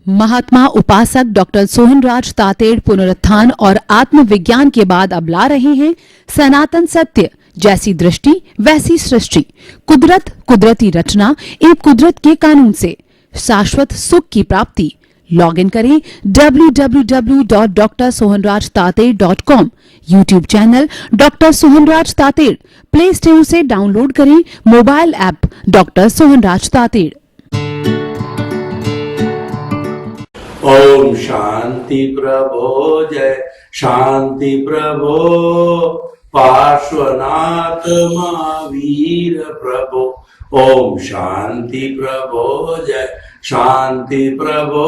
महात्मा उपासक डॉक्टर सोहनराज तातेड़ पुनरुत्थान और आत्मविज्ञान के बाद अब ला रहे हैं सनातन सत्य, जैसी दृष्टि वैसी सृष्टि, कुदरत, कुदरती रचना एवं कुदरत के कानून से शाश्वत सुख की प्राप्ति। लॉग इन करें www.drsohanrajtated.com, YouTube channel doctor Sohanraj Tated, play store से डाउनलोड करें mobile app doctor Sohanraj Tated. ओम शांति प्रभो जय शांति प्रभो पार्श्वनाथ महावीर प्रभो। ओम शांति प्रभो जय शांति प्रभो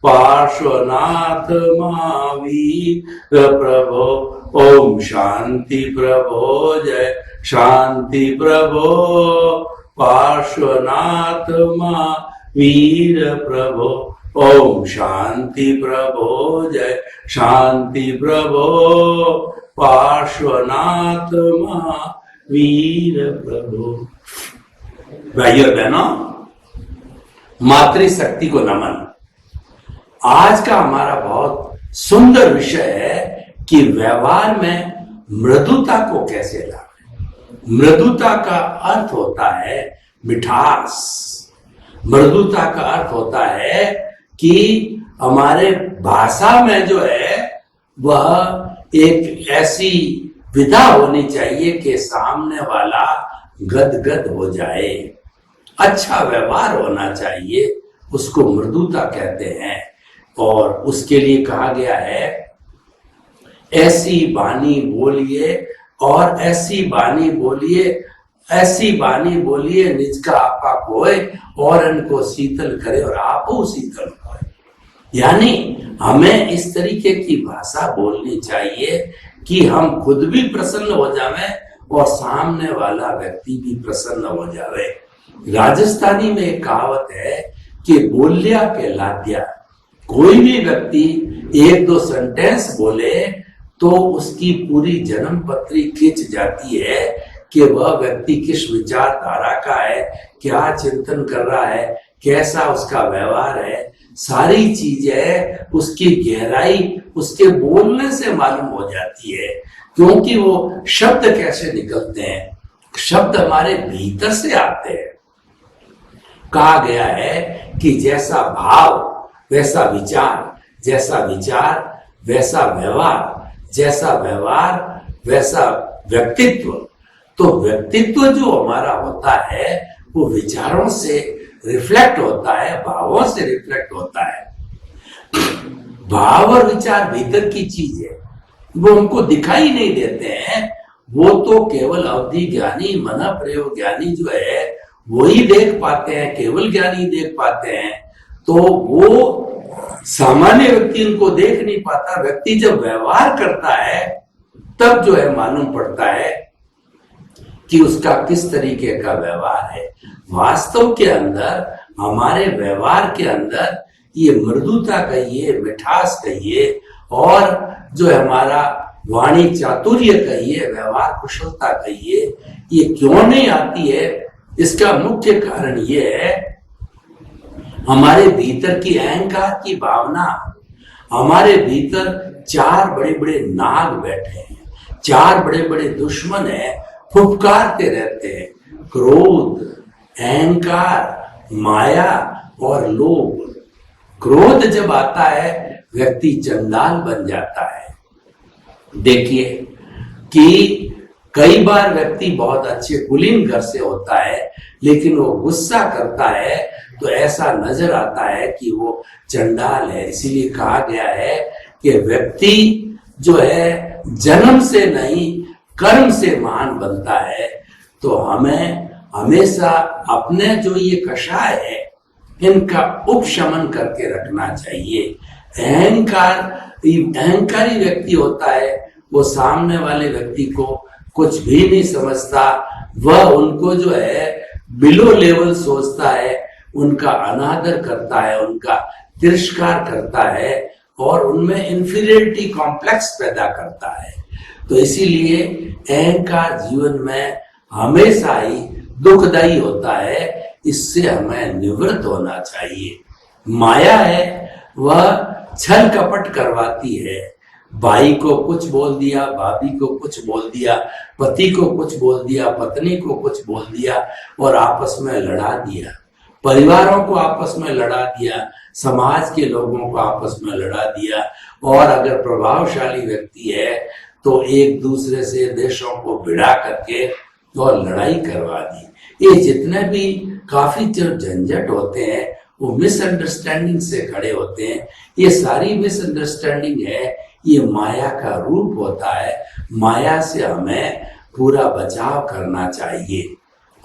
पार्श्वनाथ महावीर प्रभो। ओम शांति प्रभो जय शांति प्रभो पार्श्वनाथ महावीर प्रभो। ओम शांति प्रभो जय शांति प्रभो पार्श्वनाथ महावीर प्रभो। भाइयों बहनों, मातृशक्ति को नमन। आज का हमारा बहुत सुंदर विषय है कि व्यवहार में मृदुता को कैसे लाएं। मृदुता का अर्थ होता है मिठास। मृदुता का अर्थ होता है कि हमारे भाषा में जो है वह एक ऐसी विधा होनी चाहिए कि सामने वाला गदगद हो जाए। अच्छा व्यवहार होना चाहिए, उसको मृदुता कहते हैं। और उसके लिए कहा गया है ऐसी बानी बोलिए और ऐसी बानी बोलिए, ऐसी बानी बोलिए निज का आपा कोय और इनको शीतल करे और आप शीतल होए। यानी हमें इस तरीके की भाषा बोलनी चाहिए कि हम खुद भी प्रसन्न हो जावे और सामने वाला व्यक्ति भी प्रसन्न हो जावे। राजस्थानी में एक कहावत है कि बोलिया के लाद्या। कोई भी व्यक्ति एक दो सेंटेंस बोले तो उसकी पूरी जन्म पत्री खिंच जाती है कि वह व्यक्ति किस विचारधारा का है, क्या चिंतन कर रहा है, कैसा उसका व्यवहार है। सारी चीजें उसकी गहराई उसके बोलने से मालूम हो जाती है, क्योंकि वो शब्द कैसे निकलते हैं। शब्द हमारे भीतर से आते हैं। कहा गया है कि जैसा भाव वैसा विचार, जैसा विचार वैसा व्यवहार, जैसा व्यवहार वैसा व्यक्तित्व। तो व्यक्तित्व जो हमारा होता है वो विचारों से रिफ्लेक्ट होता है, भावों से रिफ्लेक्ट होता है। भाव और विचार भीतर की चीज है, वो हमको दिखाई नहीं देते हैं। वो तो केवल अवधि ज्ञानी, मन प्रयोग ज्ञानी जो है वही देख पाते हैं, केवल ज्ञानी देख पाते हैं। तो वो सामान्य व्यक्ति उनको देख नहीं पाता। व्यक्ति जब व्यवहार करता है तब जो है मालूम पड़ता है कि उसका किस तरीके का व्यवहार है। वास्तव के अंदर, हमारे व्यवहार के अंदर ये मृदुता कहिए, मिठास कहिए, और जो हमारा वाणी चातुर्य कहिए, व्यवहार कुशलता कहिए, ये क्यों नहीं आती है? इसका मुख्य कारण ये है हमारे भीतर की अहंकार की भावना। हमारे भीतर चार बड़े बड़े नाग बैठे हैं, चार बड़े बड़े दुश्मन हैं, फुफकारते रहते हैं। क्रोध, अहंकार, माया और लोभ। क्रोध जब आता है व्यक्ति चंडाल बन जाता है। देखिए कि कई बार व्यक्ति बहुत अच्छे कुलीन घर से होता है, लेकिन वो गुस्सा करता है तो ऐसा नजर आता है कि वो चंडाल है। इसीलिए कहा गया है कि व्यक्ति जो है जन्म से नहीं कर्म से महान बनता है। तो हमें हमेशा अपने जो ये कषाय है इनका उपशमन करके रखना चाहिए। अहंकारी व्यक्ति होता है, वो सामने वाले व्यक्ति को कुछ भी नहीं समझता। वह उनको जो है बिलो लेवल सोचता है, उनका अनादर करता है, उनका तिरस्कार करता है और उनमें इंफीरियरिटी कॉम्प्लेक्स पैदा करता है। तो इसीलिए अहंकार जीवन में हमेशा ही दुखदायी होता है। इससे हमें निवृत्त होना चाहिए। माया है वह छल कपट करवाती है। भाई को कुछ बोल दिया, भाभी को कुछ बोल दिया, पति को कुछ बोल दिया, पत्नी को कुछ बोल दिया और आपस में लड़ा दिया। परिवारों को आपस में लड़ा दिया, समाज के लोगों को आपस में लड़ा दिया, और अगर प्रभावशाली व्यक्ति है तो एक दूसरे से देशों को भिड़ा करके और लड़ाई करवा दी। ये जितने भी काफी जो झंझट होते हैं वो मिसअंडरस्टैंडिंग से खड़े होते हैं। ये सारी मिसअंडरस्टैंडिंग है, ये माया का रूप होता है। माया से हमें पूरा बचाव करना चाहिए।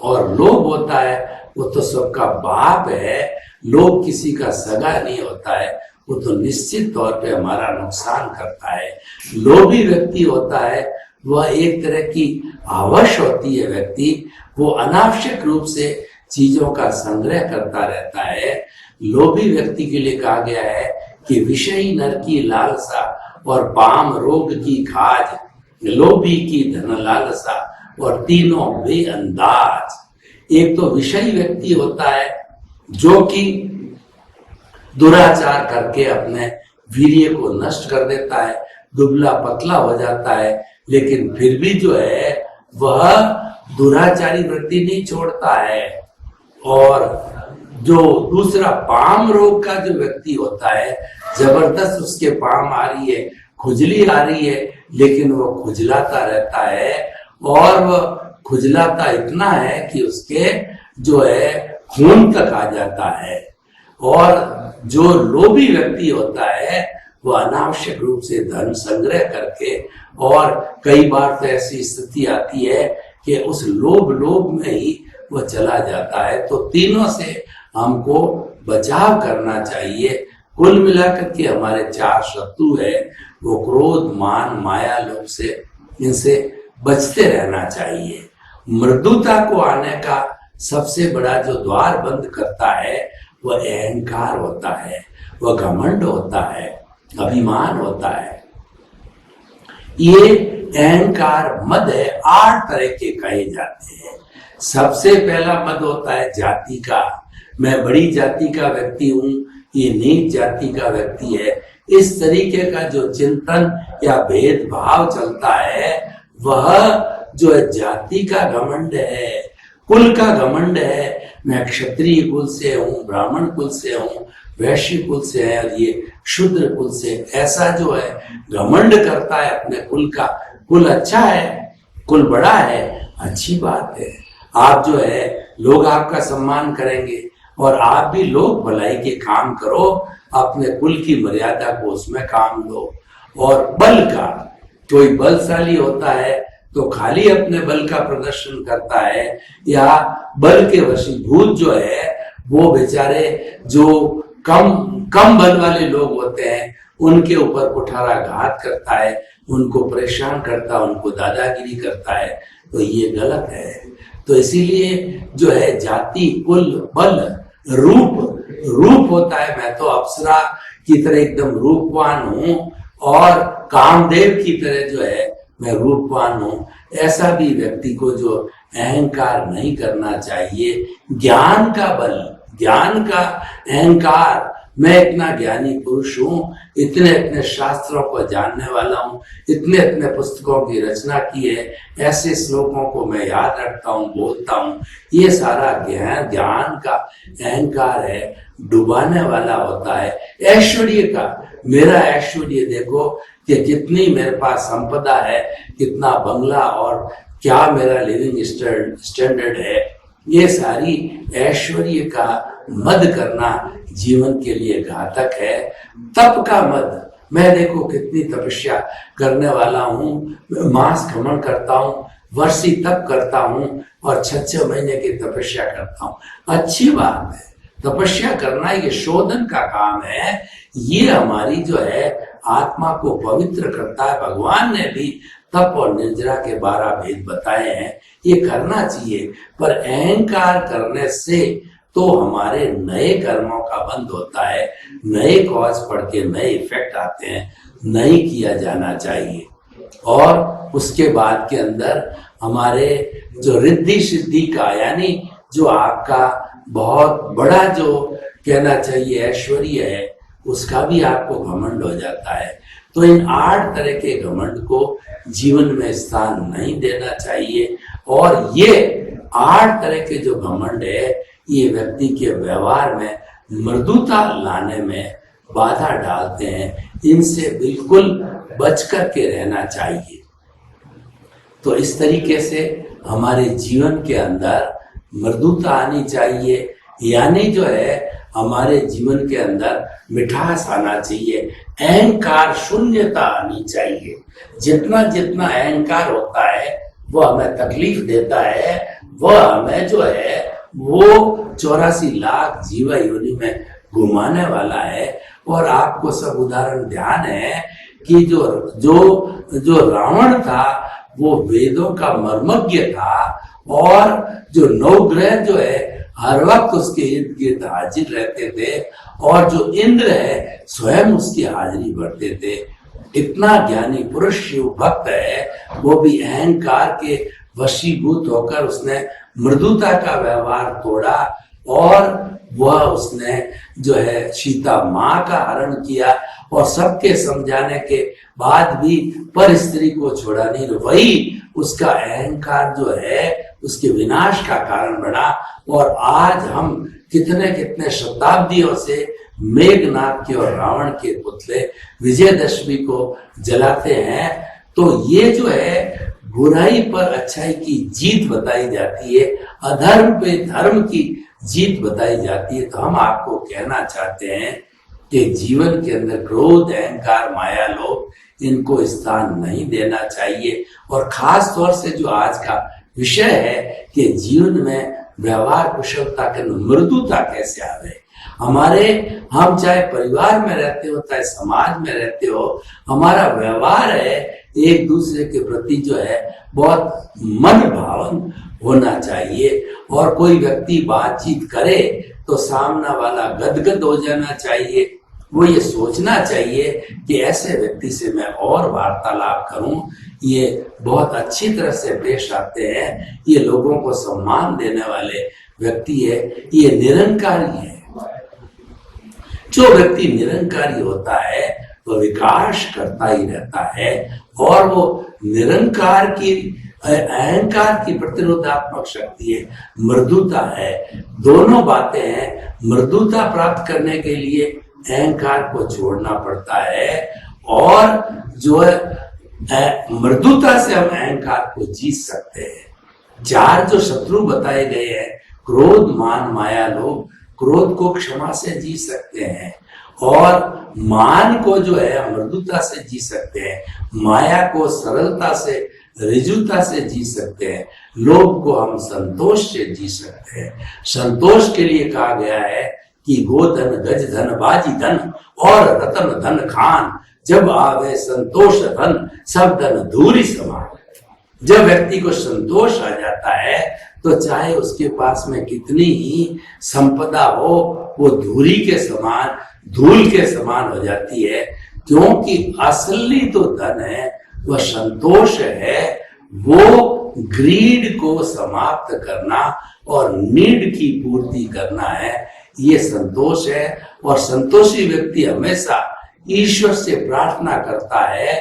और लोभ होता है वो तो सबका बाप है। लोभ किसी का सगा नहीं होता है, वो तो निश्चित तौर पे हमारा नुकसान करता है। लोभी व्यक्ति होता है वह एक तरह की आवश होती है व्यक्ति, वो अनावश्यक रूप से चीजों का संग्रह करता रहता है। लोभी व्यक्ति के लिए कहा गया है कि विषयी नर की लालसा और पाम रोग की खाज, लोभी की धन लालसा और तीनों बेअंदाज। एक तो विषयी व्यक्ति होता है जो कि दुराचार करके अपने वीर्य को नष्ट कर देता है, दुबला पतला हो जाता है, लेकिन फिर भी जो है वह दुराचारी वृत्ति नहीं छोड़ता है। और जो दूसरा पाम रोग का जो व्यक्ति होता है, जबरदस्त उसके पाम आ रही है, खुजली आ रही है, लेकिन वो खुजलाता रहता है, और वह खुजलाता इतना है कि उसके जो है खून तक आ जाता है। और जो लोभी व्यक्ति होता है वह अनावश्यक रूप से धन संग्रह करके, और कई बार तो ऐसी स्थिति आती है कि उस लोभ में ही वह चला जाता है। तो तीनों से हमको बचाव करना चाहिए। कुल मिलाकर के हमारे 4 शत्रु है, वो क्रोध, मान, माया, लोभ से, इनसे बचते रहना चाहिए। मृदुता को आने का सबसे बड़ा जो द्वार बंद करता है वह अहंकार होता है, वह घमंड होता है, अभिमान होता है। ये अहंकार मद है, 8 तरह के कहे जाते हैं। सबसे पहला मद होता है जाति का। मैं बड़ी जाति का व्यक्ति हूं, ये नीच जाति का व्यक्ति है। इस तरीके का जो चिंतन या भेदभाव चलता है वह जो है जाति का घमंड है, कुल का घमंड है। मैं क्षत्रिय कुल से हूँ, ब्राह्मण कुल से हूँ, वैश्य कुल से है, और ये शूद्र कुल से। ऐसा जो है घमंड करता है अपने कुल का। कुल अच्छा है, कुल बड़ा है, अच्छी बात है। आप जो है लोग आपका सम्मान करेंगे, और आप भी लोग भलाई के काम करो, अपने कुल की मर्यादा को उसमें काम लो। और बल का, कोई बलशाली होता है तो खाली अपने बल का प्रदर्शन करता है, या बल के वशीभूत जो है वो बेचारे जो कम बल वाले लोग होते हैं उनके ऊपर कुठाराघात करता है, उनको परेशान करता है, उनको दादागिरी करता है। तो ये गलत है। तो इसीलिए जो है जाति, कुल, बल, रूप होता है। मैं तो अप्सरा की तरह एकदम रूपवान हूं, और कामदेव की तरह जो है मैं रूपवान हूं। ऐसा भी व्यक्ति को जो अहंकार नहीं करना चाहिए। ज्ञान का बल, ज्ञान का अहंकार, मैं इतना ज्ञानी पुरुष हूं, इतने शास्त्रों को जानने वाला हूं, इतने पुस्तकों की रचना की है, ऐसे श्लोकों को मैं याद रखता हूं, बोलता हूं। ये सारा ज्ञान का अहंकार है, डुबाने वाला होता है। ऐश्वर्य का, मेरा ऐश्वर्य देखो कि कितनी मेरे पास संपदा है, कितना बंगला, और क्या मेरा लिविंग स्टैंडर्ड है। ये सारी ऐश्वर्य का मद करना जीवन के लिए घातक है। तप का मद, मैं देखो कितनी तपस्या करने वाला हूँ, मास खमन करता हूँ, वर्षी तप करता हूँ, और 6 महीने की तपस्या करता हूँ। अच्छी बात है, तपस्या करना ये शोधन का काम है। ये हमारी जो है आत्मा को पवित्र करता है। भगवान ने भी तप और निर्जरा के 12 भेद बताए हैं, ये करना चाहिए। पर अहंकार करने से तो हमारे नए कर्मों का बंद होता है, नए कॉज पढ़ के नए इफेक्ट आते हैं। नहीं किया जाना चाहिए। और उसके बाद के अंदर हमारे जो रिद्धि सिद्धि का, यानी जो आपका बहुत बड़ा जो कहना चाहिए ऐश्वर्य है, उसका भी आपको घमंड हो जाता है। तो इन 8 तरह के घमंड को जीवन में स्थान नहीं देना चाहिए। और ये 8 तरह के जो घमंड है, ये व्यक्ति के व्यवहार में मृदुता लाने में बाधा डालते हैं। इनसे बिल्कुल बच कर के रहना चाहिए। तो इस तरीके से हमारे जीवन के अंदर मृदुता आनी चाहिए, यानी जो है हमारे जीवन के अंदर मिठास आना चाहिए, अहंकार शून्यता आनी चाहिए। जितना जितना अहंकार होता है वह हमें तकलीफ देता है, वह हमें जो है वो 84 लाख जीवा योनि में घुमाने वाला है। और आपको सब उदाहरण ध्यान है कि जो रावण था वो वेदों का मर्मज्ञ था, और जो 9 ग्रह जो है हर वक्त उसके इर्द गिर्द हाजिर रहते थे, और जो इंद्र है स्वयं उसकी हाजिरी भरते थे। इतना ज्ञानी पुरुष शिव भक्त है, वो भी अहंकार के वशीभूत होकर उसने मृदुता का व्यवहार तोड़ा, और वह उसने जो है सीता माँ का हरण किया, और सबके समझाने के बाद भी पर स्त्री को छोड़ा नहीं। वही उसका अहंकार जो है उसके विनाश का कारण बना। और आज हम कितने कितने शताब्दियों से मेघनाथ के और रावण के पुतले विजयदशमी को जलाते हैं। तो ये जो है बुराई पर अच्छाई की जीत बताई जाती है, अधर्म पे धर्म की जीत बताई जाती है। तो हम आपको कहना चाहते हैं कि जीवन के अंदर क्रोध, अहंकार, माया, लोभ, इनको स्थान नहीं देना चाहिए। और खास तौर से जो आज का विषय है कि जीवन में व्यवहार कुशलता के मृदुता कैसे आवे। हम चाहे परिवार में रहते हो, चाहे समाज में रहते हो, हमारा व्यवहार है एक दूसरे के प्रति जो है बहुत मन भावन होना चाहिए। और कोई व्यक्ति बातचीत करे तो सामना वाला गदगद हो जाना चाहिए। वो ये सोचना चाहिए कि ऐसे व्यक्ति से मैं और वार्तालाप करूं, ये बहुत अच्छी तरह से पेश आते हैं, ये लोगों को सम्मान देने वाले व्यक्ति है, ये निरंकारी है। जो व्यक्ति निरंकारी होता है वो विकास करता ही रहता है, और वो निरंकार की अहंकार की प्रतिरोधात्मक शक्ति है, मृदुता है। दोनों बातें हैं। मृदुता प्राप्त करने के लिए अहंकार को छोड़ना पड़ता है, और जो है मृदुता से हम अहंकार को जीत सकते हैं। 4 जो शत्रु बताए गए हैं, क्रोध, मान, माया, लोभ। क्रोध को क्षमा से जीत सकते हैं, और मान को जो है मृदुता से जीत सकते हैं। माया को सरलता से, ऋजुता से जीत सकते हैं। लोभ को हम संतोष से जीत सकते हैं। संतोष के लिए कहा गया है कि गोधन, गज धन, बाजी धन और रतन धन खान, जब आवे संतोष धन, सब धन धूरी समान। जब व्यक्ति को संतोष आ जाता है तो चाहे उसके पास में कितनी ही संपदा हो, वो धूरी के समान, धूल के समान हो जाती है। क्योंकि असली तो धन है वह संतोष है। वो ग्रीड को समाप्त करना और नीड की पूर्ति करना है, ये संतोष है। और संतोषी व्यक्ति हमेशा ईश्वर से प्रार्थना करता है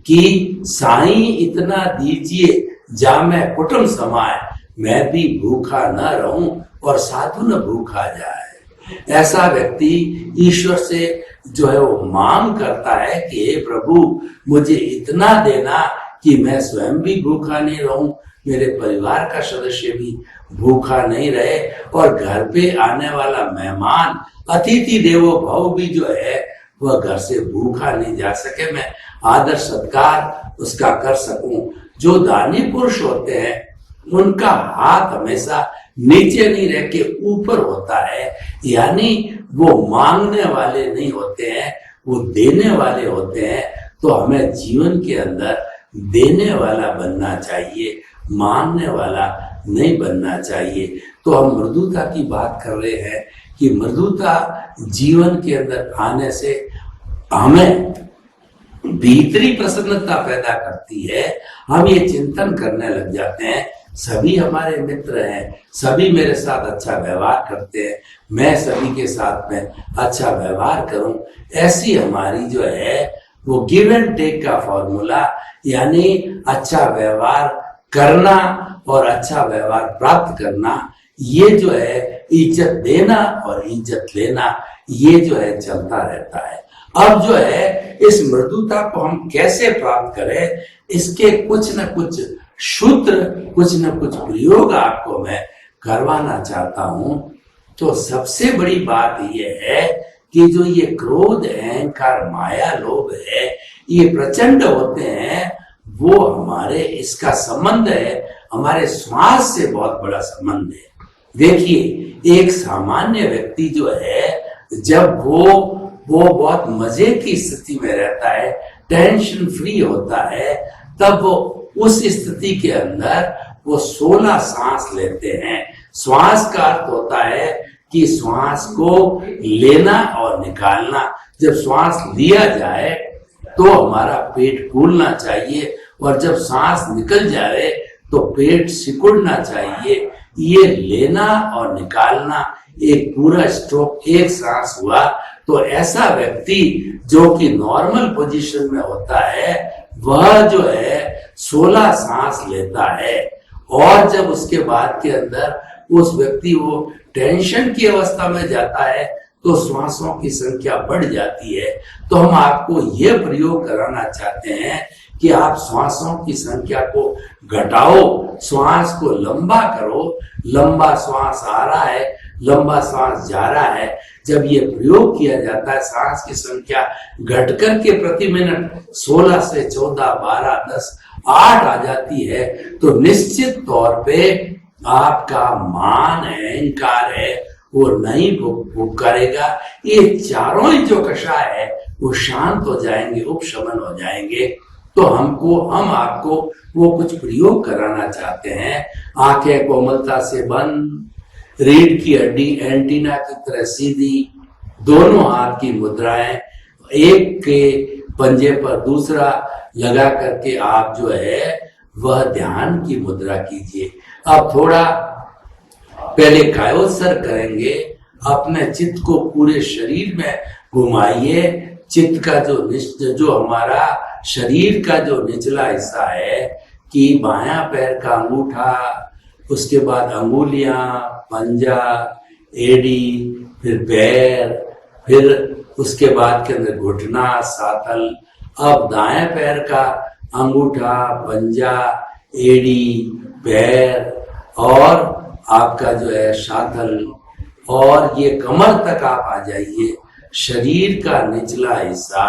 कि साईं इतना दीजिए जामे कुटुंब समाए, मैं भी भूखा न रहूं और साधु न भूखा जाए। ऐसा व्यक्ति ईश्वर से जो है वो मांग करता है कि हे प्रभु, मुझे इतना देना कि मैं स्वयं भी भूखा नहीं रहूं, मेरे परिवार का सदस्य भी भूखा नहीं रहे, और घर पे आने वाला मेहमान, अतिथि देवो भव भी जो है वह घर से भूखा नहीं जा सके, मैं आदर सत्कार उसका कर सकूं। जो दानी पुरुष होते हैं उनका हाथ हमेशा नीचे नहीं रह के ऊपर होता है, यानी वो मांगने वाले नहीं होते हैं, वो देने वाले होते हैं। तो हमें जीवन के अंदर देने वाला बनना चाहिए, मांगने वाला नहीं बनना चाहिए। तो हम मृदुता की बात कर रहे हैं कि मृदुता जीवन के अंदर आने से हमें भीतरी प्रसन्नता पैदा करती है। हम ये चिंतन करने लग जाते हैं सभी हमारे मित्र हैं, सभी मेरे साथ अच्छा व्यवहार करते हैं, मैं सभी के साथ में अच्छा व्यवहार करूं। ऐसी हमारी जो है वो गिव एंड टेक का फॉर्मूला, यानी अच्छा व्यवहार करना और अच्छा व्यवहार प्राप्त करना, ये जो है इज्जत देना और इज्जत लेना, ये जो है चलता रहता है। अब जो है इस मृदुता को हम कैसे प्राप्त करें, इसके कुछ न कुछ सूत्र, कुछ न कुछ प्रयोग आपको मैं करवाना चाहता हूं। तो सबसे बड़ी बात यह है कि जो ये क्रोध, अहंकार, माया, लोभ है, ये प्रचंड होते हैं, वो हमारे, इसका संबंध है हमारे श्वास से, बहुत बड़ा संबंध है। देखिए, एक सामान्य व्यक्ति जो है, जब वो बहुत मजे की स्थिति में रहता है, टेंशन फ्री होता है, तब वो उस स्थिति के अंदर वो 16 सांस लेते हैं। श्वास का अर्थ होता है कि श्वास को लेना और निकालना। जब श्वास लिया जाए तो हमारा पेट फूलना चाहिए, और जब सांस निकल जाए तो पेट सिकुड़ना चाहिए। ये लेना और निकालना एक पूरा स्ट्रोक, एक सांस हुआ। तो ऐसा व्यक्ति जो कि नॉर्मल पोजीशन में होता है, वह जो है 16 सांस लेता है। और जब उसके बाद के अंदर उस व्यक्ति वो टेंशन की अवस्था में जाता है तो श्वासों की संख्या बढ़ जाती है। तो हम आपको यह प्रयोग कराना चाहते हैं कि आप श्वासों की संख्या को घटाओ, श्वास को लंबा करो। लंबा श्वास आ रहा है, लंबा श्वास जा रहा है। जब ये प्रयोग किया जाता है, सांस की संख्या घट कर के प्रति मिनट 16 से 14, 12, 10, 8 आ जाती है, तो निश्चित तौर पे आपका मान, अहंकार है, वो नहीं भूख करेगा। ये चारों ही जो कषाय है वो शांत हो जाएंगे, उपशमन हो जाएंगे। तो हम आपको वो कुछ प्रयोग कराना चाहते हैं। आंखें कोमलता से बंद, रीढ़ की हड्डी एंटीना की तरह सीधी, दोनों हाथ की मुद्राएं, एक के पंजे पर दूसरा लगा करके आप जो है वह ध्यान की मुद्रा कीजिए। अब थोड़ा पहले कायोत्सर्ग करेंगे, अपने चित्त को पूरे शरीर में घुमाइए। चित्त का जो हमारा शरीर का जो निचला हिस्सा है, कि बायां पैर का अंगूठा, उसके बाद अंगुलियां, पंजा, एड़ी, फिर पैर, फिर उसके बाद के अंदर घुटना, सातल। अब दाएं पैर का अंगूठा, पंजा, एड़ी, पैर और आपका जो है सातल, और ये कमर तक आप आ जाइए। शरीर का निचला हिस्सा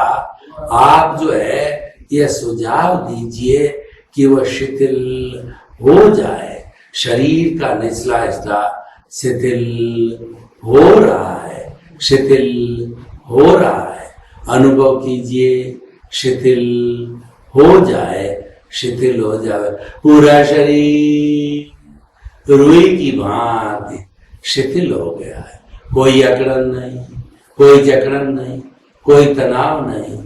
आप जो है ये सुझाव दीजिए कि वह शिथिल हो जाए। शरीर का निचला हिस्सा शिथिल हो रहा है, शिथिल हो रहा है। अनुभव कीजिए, शिथिल हो जाए, शिथिल हो जाए। पूरा शरीर रुई की भांति शिथिल हो गया है। कोई अकड़न नहीं, कोई जकड़न नहीं, कोई तनाव नहीं,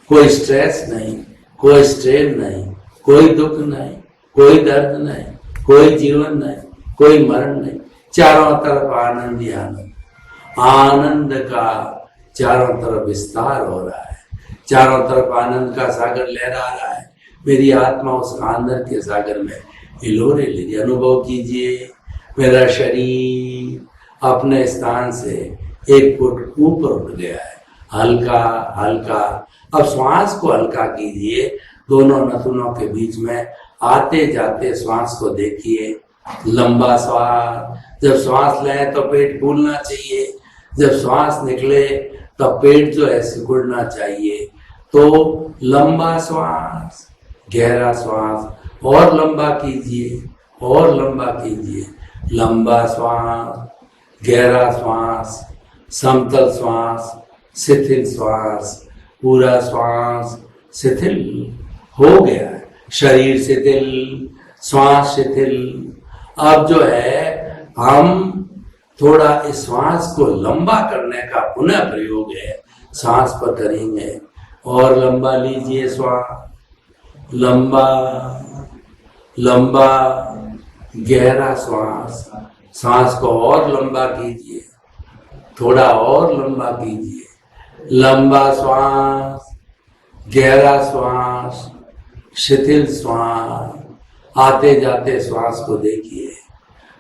कोई स्ट्रेस नहीं, कोई स्ट्रेन नहीं, कोई दुख नहीं, कोई दर्द नहीं, कोई जीवन नहीं, कोई मरण नहीं। चारों तरफ आनंद ही आनंद, आनंद का चारों तरफ विस्तार हो रहा है। चारों तरफ आनंद का सागर लहरा रहा है। मेरी आत्मा उस आनंद के सागर में हिलोरे लीजिए। अनुभव कीजिए, मेरा शरीर अपने स्थान से 1 फुट ऊपर उठ गया है, हल्का हल्का। अब श्वास को हल्का कीजिए, दोनों नथुनों के बीच में आते जाते श्वास को देखिए। लंबा श्वास, जब श्वास लें तो पेट फूलना चाहिए, जब श्वास निकले तो पेट जो है सिकुड़ना चाहिए। तो लंबा श्वास, गहरा श्वास, और लंबा कीजिए, और लंबा कीजिए। लंबा श्वास, गहरा श्वास, समतल श्वास, शिथिल श्वास। पूरा श्वास शिथिल हो गया है, शरीर शिथिल, श्वास शिथिल। अब जो है हम थोड़ा इस श्वास को लंबा करने का पुनः प्रयोग है, सांस पर करेंगे। और लंबा लीजिए श्वास, लंबा लंबा गहरा श्वास, सांस को और लंबा कीजिए, थोड़ा और लंबा कीजिए, लंबा श्वास, गहरा श्वास, शिथिल श्वास, आते जाते श्वास को देखिए,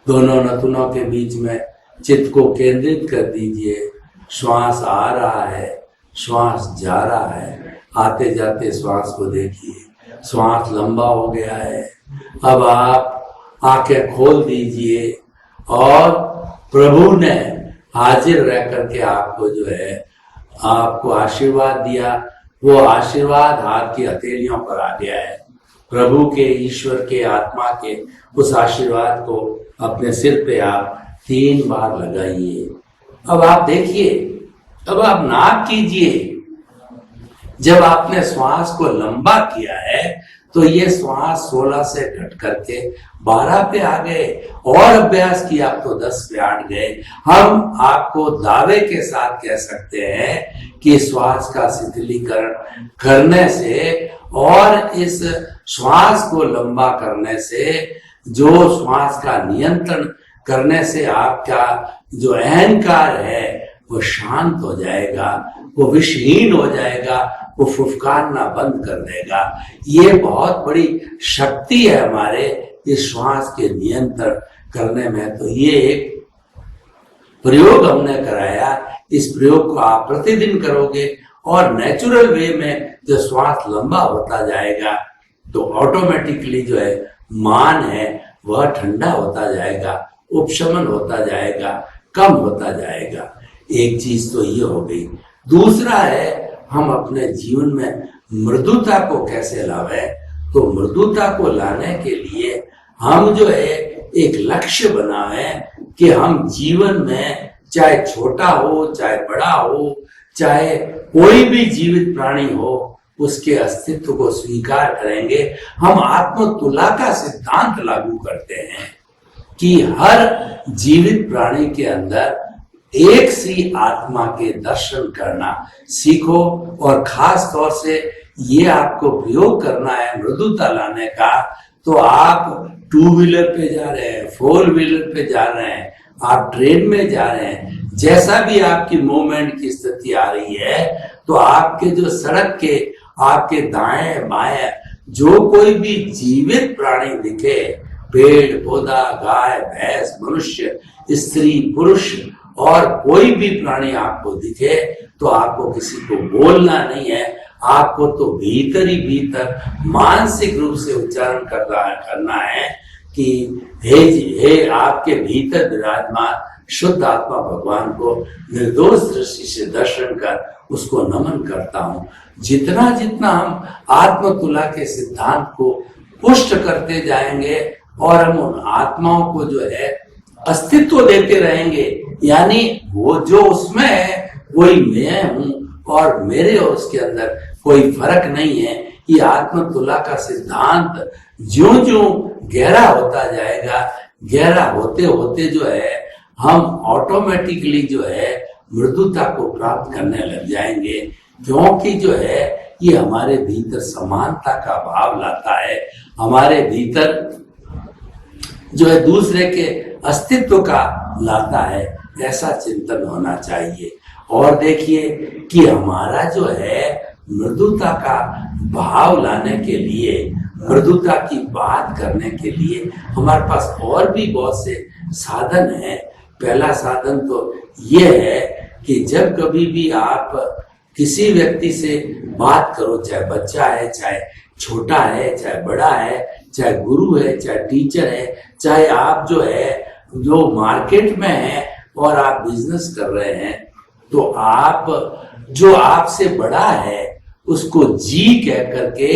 दोनों नथुनों के बीच में चित्त को केंद्रित कर दीजिए, श्वास आ रहा है, श्वास जा रहा है, आते जाते श्वास को देखिए, श्वास लंबा हो गया है। अब आप आंखें खोल दीजिए और प्रभु ने हाजिर रह करके आपको जो है आपको आशीर्वाद दिया, वो आशीर्वाद हाथ की हथेलियों पर आ गया है। प्रभु के, ईश्वर के, आत्मा के उस आशीर्वाद को अपने सिर पे आप 3 बार लगाइए। अब आप देखिए, अब आप नाप कीजिए, जब आपने श्वास को लंबा किया है तो ये श्वास 16 से घट करके 12 पे आ गए, और अभ्यास किया तो 10 पे आ गए। हम आपको दावे के साथ कह सकते हैं कि श्वास का शिथिलीकरण करने से और इस श्वास को लंबा करने से, जो श्वास का नियंत्रण करने से आपका जो अहंकार है वो शांत हो जाएगा, वो विषहीन हो जाएगा, वो फुफकारना बंद कर देगा। ये बहुत बड़ी शक्ति है हमारे इस श्वास के नियंत्रण करने में। तो ये एक प्रयोग हमने कराया, इस प्रयोग को आप प्रतिदिन करोगे और नेचुरल वे में जो श्वास लंबा होता जाएगा तो ऑटोमेटिकली जो है मान है वह ठंडा होता जाएगा, उपशमन होता जाएगा, कम होता जाएगा। एक चीज तो ये हो गई। दूसरा है हम अपने जीवन में मृदुता को कैसे लावे। तो मृदुता को लाने के लिए हम जो है एक लक्ष्य बनाए कि हम जीवन में चाहे छोटा हो, चाहे बड़ा हो, चाहे कोई भी जीवित प्राणी हो, उसके अस्तित्व को स्वीकार करेंगे। हम आत्मतुला का सिद्धांत लागू करते हैं कि हर जीवित प्राणी के अंदर एक सी आत्मा के दर्शन करना सीखो, और खास तौर से ये आपको प्रयोग करना है मृदुता लाने का। तो आप 2 व्हीलर पे जा रहे हैं, 4 व्हीलर पे जा रहे हैं, आप ट्रेन में जा रहे हैं, जैसा भी आपकी मूवमेंट की स्थिति आ रही है, तो आपके जो सड़क के आपके दाएं बाएं जो कोई भी जीवित प्राणी दिखे, पेड़ पौधा, गाय भैंस, मनुष्य, स्त्री पुरुष और कोई भी प्राणी आपको दिखे, तो आपको किसी को बोलना नहीं है, आपको तो भीतर ही भीतर मानसिक रूप से उच्चारण करना है कि हे आपके भीतर विराजमान शुद्ध आत्मा भगवान को निर्दोष दृष्टि से दर्शन कर उसको नमन करता हूं। जितना जितना हम आत्मतुला के सिद्धांत को पुष्ट करते जाएंगे और हम उन आत्माओं को जो है अस्तित्व देते रहेंगे, यानी वो जो उसमें है वही मैं हूं और मेरे और उसके अंदर कोई फर्क नहीं है। ये आत्मतुला का सिद्धांत ज्यों ज्यों गहरा होता जाएगा, गहरा होते होते जो है हम ऑटोमेटिकली जो है मृदुता को प्राप्त करने लग जाएंगे, क्योंकि जो है ये हमारे भीतर समानता का भाव लाता है, हमारे भीतर जो है दूसरे के अस्तित्व का लाता है। ऐसा चिंतन होना चाहिए। और देखिए कि हमारा जो है मृदुता का भाव लाने के लिए, मृदुता की बात करने के लिए हमारे पास और भी बहुत से साधन हैं। पहला साधन तो ये है कि जब कभी भी आप किसी व्यक्ति से बात करो, चाहे बच्चा है, चाहे छोटा है, चाहे बड़ा है, चाहे गुरु है, चाहे टीचर है, चाहे आप जो है जो मार्केट में है और आप बिजनेस कर रहे हैं, तो आप जो आपसे बड़ा है उसको जी कह करके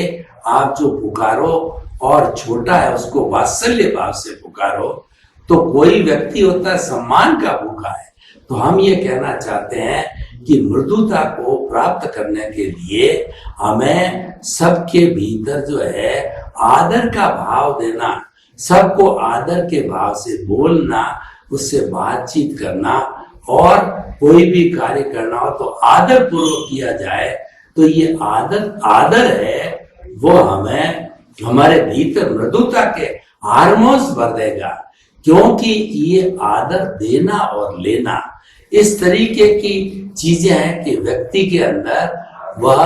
आप जो पुकारो और छोटा है उसको वात्सल्य भाव से पुकारो। तो कोई व्यक्ति होता है सम्मान का भूखा है। तो हम ये कहना चाहते हैं कि मृदुता को प्राप्त करने के लिए हमें सबके भीतर जो है आदर का भाव देना, सबको आदर के भाव से बोलना, उससे बातचीत करना, और कोई भी कार्य करना हो तो आदर पूर्वक किया जाए। तो ये आदर है वो हमें हमारे भीतर मृदुता के हार्मोन्स भर देगा, क्योंकि ये आदर देना और लेना इस तरीके की चीजें हैं कि व्यक्ति के अंदर वह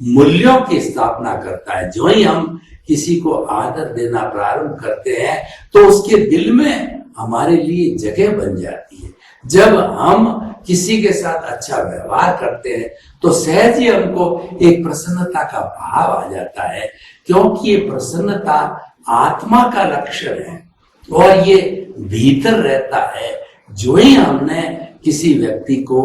मूल्यों की स्थापना करता है। जो ही हम किसी को आदर देना प्रारंभ करते हैं तो उसके दिल में हमारे लिए जगह बन जाती है। जब हम किसी के साथ अच्छा व्यवहार करते हैं तो सहज ही हमको एक प्रसन्नता का भाव आ जाता है, क्योंकि ये प्रसन्नता आत्मा का लक्षण है और ये भीतर रहता है। जो ही हमने किसी व्यक्ति को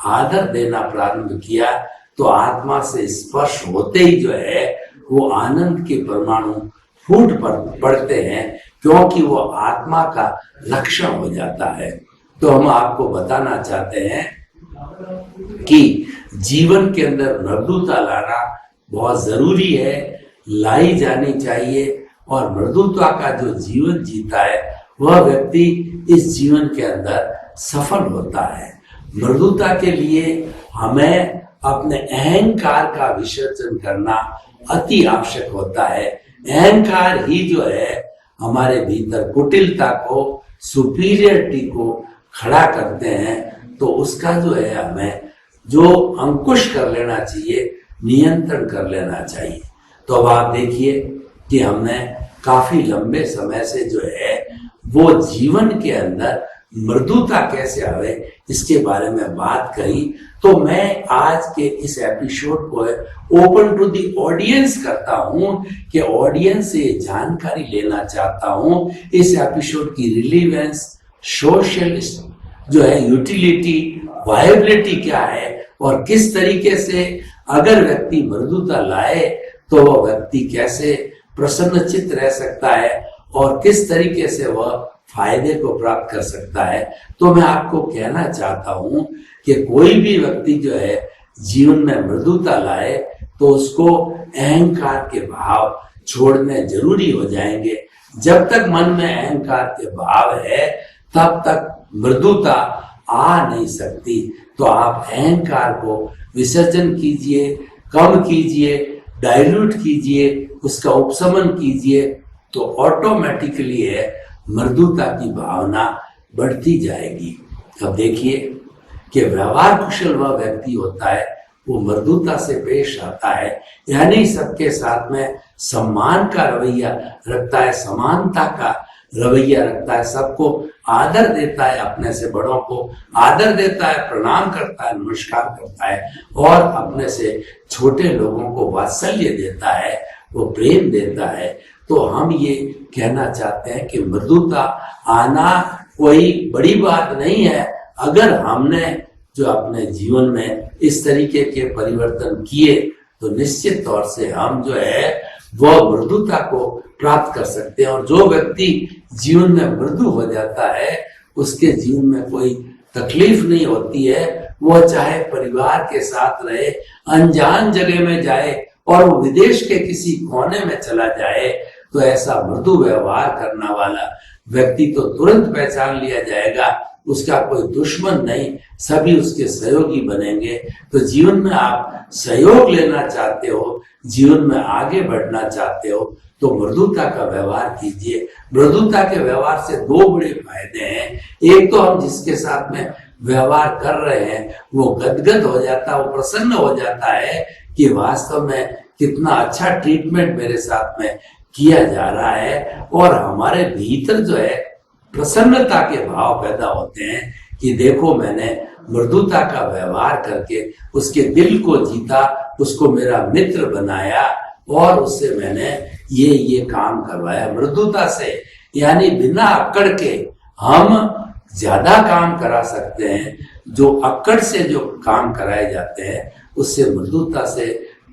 आदर देना प्रारंभ किया तो आत्मा से स्पर्श होते ही जो है वो आनंद के परमाणु फूट पड़ते हैं, क्योंकि वो आत्मा का लक्षण हो जाता है। तो हम आपको बताना चाहते हैं कि जीवन के अंदर मृदुता लाना बहुत जरूरी है, लाई जानी चाहिए। और मृदुता का जो जीवन जीता है वह व्यक्ति इस जीवन के अंदर सफल होता है। मृदुता के लिए हमें अपने अहंकार का विसर्जन करना अति आवश्यक होता है। अहंकार ही जो है हमारे भीतर कुटिलता को, सुपीरियरिटी को खड़ा करते हैं। तो उसका जो है हमें जो अंकुश कर लेना चाहिए, नियंत्रण कर लेना चाहिए। तो अब आप देखिए कि हमने काफी लंबे समय से जो है वो जीवन के अंदर मृदुता कैसे आवे इसके बारे में बात करी। तो मैं आज के इस एपिसोड को ओपन टू दी ऑडियंस करता हूं कि ऑडियंस से जानकारी लेना चाहता हूं इस एपिसोड की रिलीवेंस, सोशल जो है यूटिलिटी, वायबिलिटी क्या है और किस तरीके से अगर व्यक्ति मृदुता लाए तो वह व्यक्ति कैसे प्रसन्नचित्त रह सकता है और किस तरीके से वह फायदे को प्राप्त कर सकता है। तो मैं आपको कहना चाहता हूं कि कोई भी व्यक्ति जो है जीवन में मृदुता लाए तो उसको अहंकार के भाव छोड़ने जरूरी हो जाएंगे। जब तक मन में अहंकार के भाव है तब तक मृदुता आ नहीं सकती। तो आप अहंकार को विसर्जन कीजिए, कम कीजिए, डाइल्यूट कीजिए, उसका उपशमन कीजिए, तो ऑटोमेटिकली है मृदुता की भावना बढ़ती जाएगी। अब देखिए कि व्यवहार कुशल वह व्यक्ति होता है वो मृदुता से पेश आता है, यानी सबके साथ में सम्मान का रवैया रखता है, समानता का रवैया रखता है, सबको आदर देता है, अपने से बड़ों को आदर देता है, प्रणाम करता है, नमस्कार करता है और अपने से छोटे लोगों को वात्सल्य देता है, वो प्रेम देता है। तो हम ये कहना चाहते हैं कि मृदुता आना कोई बड़ी बात नहीं है। अगर हमने जो अपने जीवन में इस तरीके के परिवर्तन किए तो निश्चित तौर से हम जो है वह मृदुता को प्राप्त कर सकते हैं। और जो व्यक्ति जीवन में मृदु हो जाता है उसके जीवन में कोई तकलीफ नहीं होती है। वह चाहे परिवार के साथ रहे, अनजान जगह में जाए और वो विदेश के किसी कोने में चला जाए तो ऐसा मृदु व्यवहार करने वाला व्यक्ति तो तुरंत पहचान लिया जाएगा, उसका कोई दुश्मन नहीं, सभी उसके सहयोगी बनेंगे। तो जीवन में आप सहयोग लेना चाहते हो, जीवन में आगे बढ़ना चाहते हो तो मृदुता का व्यवहार कीजिए। मृदुता के व्यवहार से दो बड़े फायदे हैं। एक तो हम जिसके साथ में व्यवहार कर रहे हैं वो गदगद हो जाता है, वो प्रसन्न हो जाता है कि वास्तव में कितना अच्छा ट्रीटमेंट मेरे साथ में किया जा रहा है और हमारे भीतर जो है प्रसन्नता के भाव पैदा होते हैं कि देखो मैंने मृदुता का व्यवहार करके उसके दिल को जीता, उसको मेरा मित्र बनाया और उससे मैंने ये काम करवाया मृदुता से। यानी बिना अक्कड़ के हम ज्यादा काम करा सकते हैं। जो अक्कड़ से जो काम कराए जाते हैं उससे मृदुता से,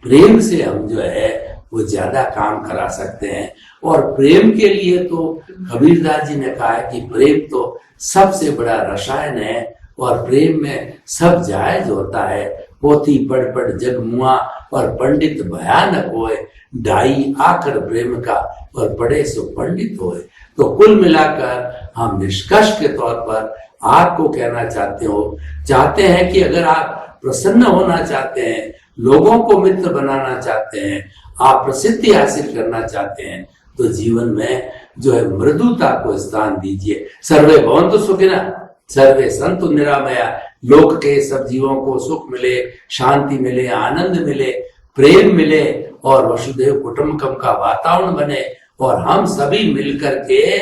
प्रेम से हम जो है वो ज्यादा काम करा सकते हैं। और प्रेम के लिए तो कबीरदास जी ने कहा है कि प्रेम तो सबसे बड़ा रसायन है और प्रेम में सब जायज होता है। पोथी पढ़ पढ़ जग मुआ और पंडित भयानक होए, ढाई आकर प्रेम का और पढ़े सो पंडित होए। तो कुल मिलाकर हम निष्कर्ष के तौर पर आपको कहना चाहते हैं कि अगर आप प्रसन्न होना चाहते हैं, लोगों को मित्र बनाना चाहते हैं, आप प्रसिद्धि हासिल करना चाहते हैं तो जीवन में जो है मृदुता को स्थान दीजिए। सर्वे भवन्तु सुखिनः, सर्वे सन्तु निरामया। लोक के सब जीवों को सुख मिले, शांति मिले, आनंद मिले, प्रेम मिले और वसुधैव कुटुंबकम का वातावरण बने और हम सभी मिलकर के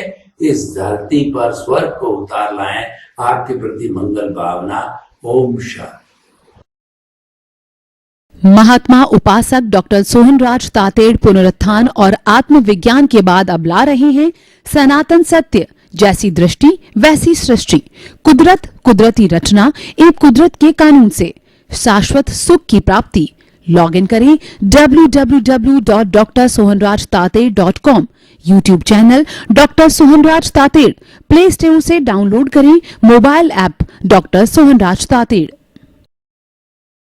इस धरती पर स्वर्ग को उतार लाएं। आपके प्रति मंगल भावना। ओम शांति। महात्मा उपासक डॉक्टर सोहनराज तातेड़ पुनरुत्थान और आत्मविज्ञान के बाद अब ला रहे हैं सनातन सत्य, जैसी दृष्टि वैसी सृष्टि, कुदरत, कुदरती रचना एवं कुदरत के कानून से शाश्वत सुख की प्राप्ति। लॉग इन करें www.drsohanrajtated.com, YouTube channel doctor Sohanraj Tated, play store से डाउनलोड करें mobile app doctor Sohanraj Tated.